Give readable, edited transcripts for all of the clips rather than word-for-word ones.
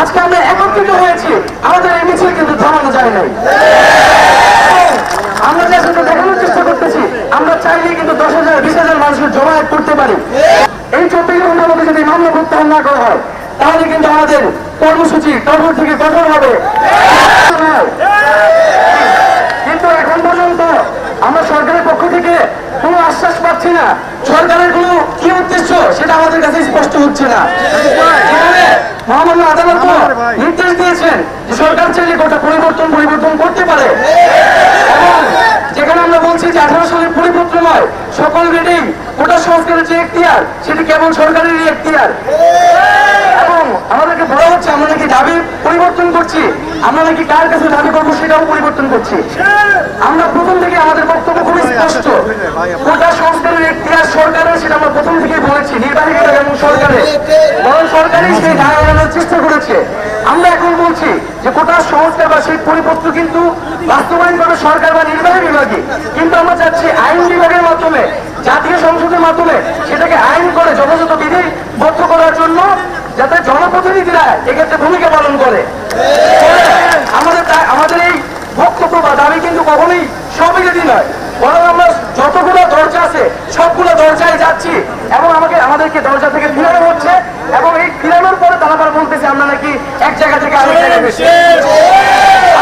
আজকে আমরা একত্রিত হয়েছি, আমাদের এই মিছিল কিন্তু থামানো যায় নাই। আমরা যে আসলে দেখানোর চেষ্টা করতেছি, আমরা চাইলে কিন্তু 10,000 20,000 মানুষের জমায়েত করতে পারি। এই 24 ঘন্টার মধ্যে যদি মামলা প্রত্যাহার না করা হয়, তাহলে কিন্তু আমাদের কর্মসূচি কঠোর থেকে কঠোর হবে। কিন্তু এখন পর্যন্ত আমরা সরকারের পক্ষ থেকে কোনো আশ্বাস পাচ্ছি না। সরকারের কোনো কি উদ্দেশ্য সেটা আমাদের কাছে স্পষ্ট হচ্ছে না। মহামান্য আদালত নির্দেশ দিয়েছেন যে সরকার চাইলে গোটা পরিবর্তন করতে পারে, এবং যেখানে আমরা বলছি যে 18 সালের পরিপত্র নয়, সকল রিডিং গোটা সংস্কারের যে এখতিয়ার সেটি কেবল সরকারেরই এখতিয়ার। এবং আমাদেরকে বলা হচ্ছে আমরা নাকি দাবি পরিবর্তন করছি, আমরা নাকি কার কাছে দাবি করবো সেটাও পরিবর্তন করছি। আমরা প্রথম থেকে আমাদের বক্তব্য খুবই স্পষ্ট, গোটা সংস্কারের এখতিয়ার সরকারের, সেটা আমরা প্রথম থেকেই বলেছি, নির্বাহী বিভাগ এবং সরকারের, বরং সরকারই সেই দায় এড়ানোর চেষ্টা করেছে। আমরা এখন বলছি যে গোটা সংস্কার বা সেই পরিপত্র কিন্তু বাস্তবায়ন করবে সরকার বা নির্বাহী বিভাগই, কিন্তু আমরা চাচ্ছি আইন বিভাগের মাধ্যমে, জাতীয় সংসদের মাধ্যমে সেটাকে আইন করে যথাযথ বিধিবদ্ধ করার জন্য, যাতে জনপ্রতিনিধিরা এক্ষেত্রে ভূমিকা পালন করে। আমাদের এই বক্তব্য বা দাবি কিন্তু কখনোই স্ববিরোধী নয়, বরং আমরা যতগুলো দরজা আছে সবগুলো দরজায় যাচ্ছি, এবং আমাদেরকে দরজা থেকে ফিরানো হচ্ছে, এবং এই ফিরানোর পরে তারা বলতেছে আমরা নাকি এক জায়গা থেকে আরেক জায়গায় বেশি।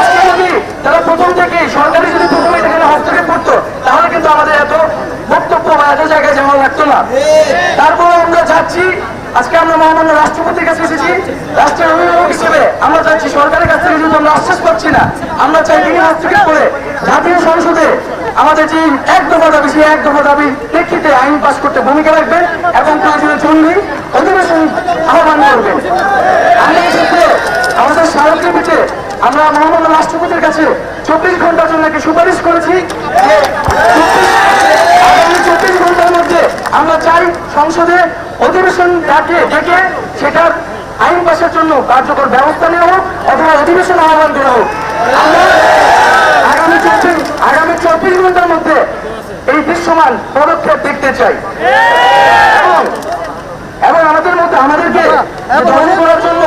আজকে যদি তারা প্রথম থেকেই সরকারি যদি প্রথমে এখানে হস্তক্ষেপ করতো, তাহলে কিন্তু আমাদের এত বক্তব্য বা এত জায়গায় যাওয়া লাগতো না। তারপরে আমরা যাচ্ছি, আজকে আমরা মহামান্য রাষ্ট্রপতির কাছে এসেছি রাষ্ট্রের অভিভাবক হিসেবে। আমরা চাইছি সরকারের কাছ থেকে যদি আমরা আশ্বাস পাচ্ছি না, আমরা চাই তিনি হস্তক্ষেপ করে জাতীয় সংসদে আমাদের যে এক দফা দাবি, সেই এক দফা দাবি প্রেক্ষিতে আইন পাস করতে ভূমিকা রাখবেন, এবং প্রয়োজনে জরুরি অধিবেশন আহ্বান করবেন। আমরা এক্ষেত্রে আমাদের স্মারকের পিঠে আমরা মহামান্য রাষ্ট্রপতির কাছে 24 ঘন্টার জন্য একটি সুপারিশ করেছি যে আগামী 24 ঘন্টার মধ্যে আমরা চাই সংসদে অধিবেশন ডেকে সেটার আইন পাশের জন্য কার্যকর ব্যবস্থা নেওয়া হোক, অথবা অধিবেশন আহ্বান করা হোক। আমরা আগামী 24 ঘন্টার মধ্যে এই দৃশ্যমান পদক্ষেপ দেখতে চাই, এবং আমাদেরকে দমন করার জন্য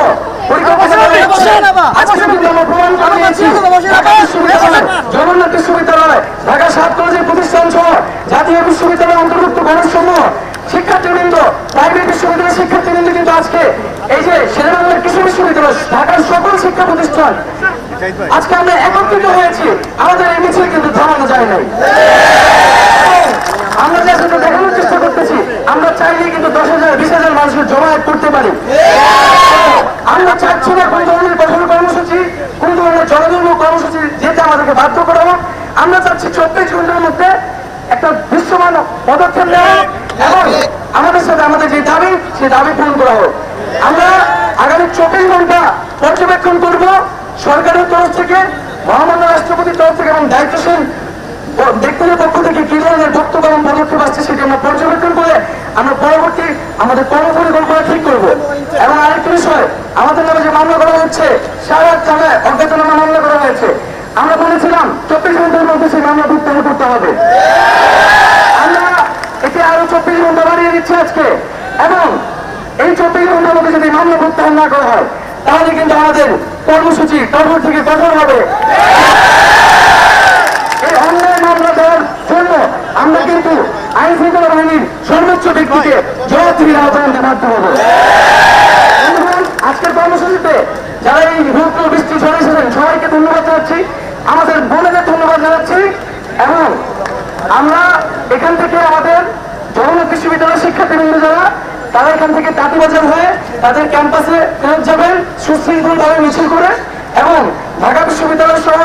জগন্নাথ বিশ্ববিদ্যালয়, ঢাকা 7 কলেজের প্রতিষ্ঠান সহ জাতীয় বিশ্ববিদ্যালয়ের অন্তর্ভুক্ত কলেজসমূহ শিক্ষার্থীবৃন্দ, প্রাইভেট বিশ্ববিদ্যালয়ের শিক্ষার্থীবৃন্দ কিন্তু আজকে এই যে শেরেবাংলার কৃষি বিশ্ববিদ্যালয়, ঢাকার সকল শিক্ষা প্রতিষ্ঠান, আজকে আমরা একত্রিত হয়েছি, আমাদের এই মিছিল কিন্তু থামানো যায় নাই। আমরা যে আসলে দেখানোর চেষ্টা করতেছি, আমরা চাইলে কিন্তু 10,000 20,000 মানুষের জমায়েত করতে পারি। আমরা চাচ্ছি না কোন ধরনের কঠোর কর্মসূচি, কোন ধরনের জনদুর্ভোগ কর্মসূচি যেটা আমাদেরকে বাধ্য করা হোক। আমরা চাচ্ছি 24 ঘন্টার মধ্যে একটা দৃশ্যমান পদক্ষেপ নেওয়া হোক, এবং আমাদের সাথে আমাদের যে দাবি, সেই দাবি পূরণ করা হোক। আমরা আগামী 24 ঘন্টা পর্যবেক্ষণ করব সরকারের তরফ থেকে, মহামান্য রাষ্ট্রপতির তরফ থেকে, এবং দায়িত্বশীল ব্যক্তিদের পক্ষ থেকে কি ধরনের বক্তব্য এবং পদক্ষেপ আসছে সেটি আমরা পর্যবেক্ষণ করে আমরা পরবর্তী আমাদের কর্মপরিকল্পনা ঠিক করব। এবং আরেকটি বিষয়, আমাদের নামে যে মামলা করা হচ্ছে, সারা থানায় অজ্ঞাতনামা মামলা করা হয়েছে, আমরা বলেছিলাম 24 ঘন্টার মধ্যে সেই মামলা প্রত্যাহার করতে হবে। আমরা এটি আরো 24 ঘন্টা বাড়িয়ে দিচ্ছি আজকে, এবং এই 24 ঘন্টার মধ্যে যদি মামলা প্রত্যাহার না করা হয়, তাহলে কিন্তু আমাদের কর্মসূচি কঠোর থেকে কঠোর হবে। এই অন্যায় মামলা দেওয়ার জন্য আমরা কিন্তু আইন শৃঙ্খলা বাহিনীর সর্বোচ্চ ব্যক্তিকে জবাবদিহির আহ্বান জানাতে হবে। আজকের কর্মসূচিতে যারা এই রৌদ্র বৃষ্টি ছড়িয়েছিলেন সবাইকে ধন্যবাদ জানাচ্ছি, আমাদের বোনেদের ধন্যবাদ জানাচ্ছি, এবং আমরা এখান থেকে আমাদের জগন্নাথ বিশ্ববিদ্যালয়ের শিক্ষার্থীবৃন্দ যারা, তারা এখান থেকে তাঁতিবাজার হয়ে তাদের ক্যাম্পাসে ফেরত যাবেন সুশৃঙ্খলভাবে মিছিল করে, এবং ঢাকা বিশ্ববিদ্যালয় সহ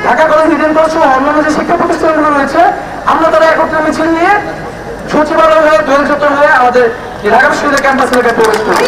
ঢাকা কলেজ, ইডেন কলেজ সহ অন্যান্য যে শিক্ষা প্রতিষ্ঠানগুলো রয়েছে, আমরা তারা একত্রে মিছিল নিয়ে সচিবালয় হয়ে দোয়েল চত্বর হয়ে আমাদের ঢাকা বিশ্ববিদ্যালয় ক্যাম্পাস এলাকায় প্রবেশ করি।